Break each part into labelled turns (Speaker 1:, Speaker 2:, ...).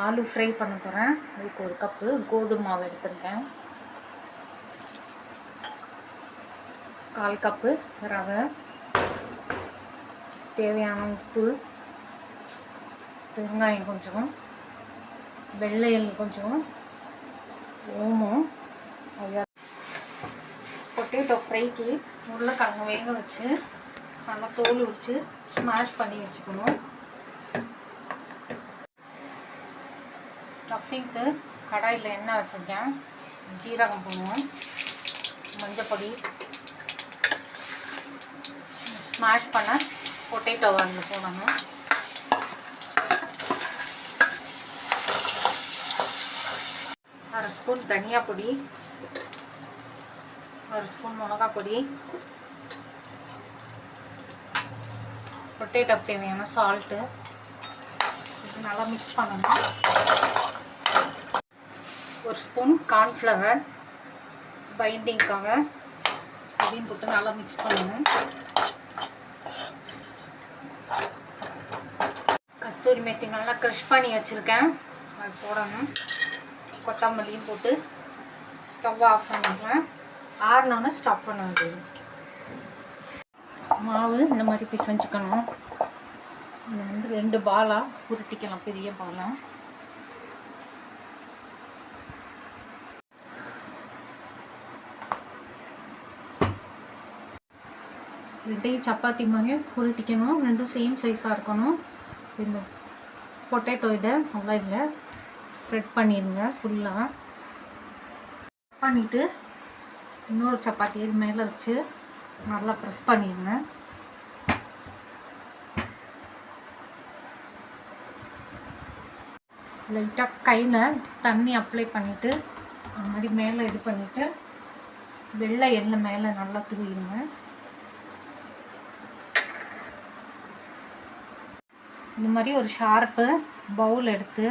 Speaker 1: Aloo fry பண்ண போகிறேன். அதுக்கு ஒரு கப்பு கோதுமை மாவு எடுத்துருக்கேன். 1/4 கப்பு ரவை, தேவையான உப்பு, பெருங்காயம் கொஞ்சம், வெள்ளை எள்ளு கொஞ்சம், ஓமம். பொட்டேட்டோ ஃப்ரைக்கு உருளைக்கிழங்கு வேக வச்சு நல்லா தோல் உரித்து ஸ்மாஷ் பண்ணி வச்சுக்கணும். ஸ்டஃபிங்க்கு கடாயில் எண்ணெய் வச்சுருக்கேன். ஜீரகம் போடுவோம், மஞ்சப்பொடி, ஸ்மாஷ் பண்ண பொட்டேட்டோவை அதில் போடணும். அரை ஸ்பூன் தனியா பொடி, 1 ஸ்பூன் மிளகாய் பொடி, பொட்டேட்டோக்கு தேவையான சால்ட்டு, இது நல்லா மிக்ஸ் பண்ணணும். 1 ஸ்பூன் கார்ன்ஃப்ளவர் பைண்டிங்காக, அதையும் போட்டு நல்லா மிக்ஸ் பண்ணணும். கஸ்தூரி மேத்தி நல்லா க்ரஷ் பண்ணி வச்சுருக்கேன், அது போடணும். கொத்தமல்லியும் போட்டு ஸ்டவ் ஆஃப் பண்ணிக்கலாம். ஆறுனோன்னு ஸ்டாப் பண்ண வேண்டியது. மாவு இந்த மாதிரி பிசைஞ்சுக்கணும். இது வந்து 2 பாலாக உருட்டிக்கலாம், பெரிய பாலாக. ரெண்டையும் சப்பாத்தி மாதிரி உருட்டிக்கணும். ரெண்டும் சேம் சைஸாக இருக்கணும். இந்த பொட்டேட்டோ இதை நல்லா இதில் ஸ்ப்ரெட் பண்ணிடுங்க ஃபுல்லாக. பண்ணிவிட்டு இன்னொரு சப்பாத்தி இது மேலே வச்சு நல்லா ப்ரெஸ் பண்ணிடுங்க. லைட்டாக கையில் தண்ணி அப்ளை பண்ணிவிட்டு அந்த மாதிரி மேலே இது பண்ணிவிட்டு வெள்ளை எண்ணெய் மேலே நல்லா தூவிடுங்க. இந்த மாதிரி ஒரு ஷார்ப்பு பவுல் எடுத்து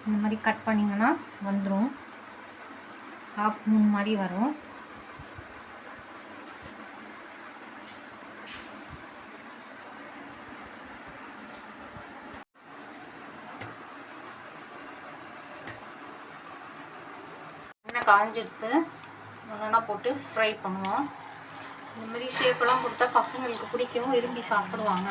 Speaker 1: இந்த மாதிரி கட் பண்ணிங்கன்னா வந்துடும். ஹாஃப் மூன் மாதிரி வரும். எண்ணெய் காஞ்சிடுச்சு, ஒன்றா போட்டு ஃப்ரை பண்ணுவோம். இந்த மாதிரி ஷேப்பெல்லாம் கொடுத்தா பசங்களுக்கு பிடிக்கும், விரும்பி சாப்பிடுவாங்க.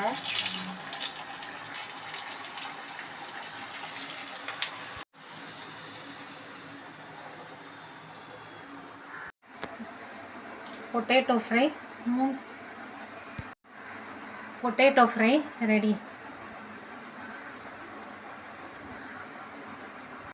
Speaker 1: Potato fry ready.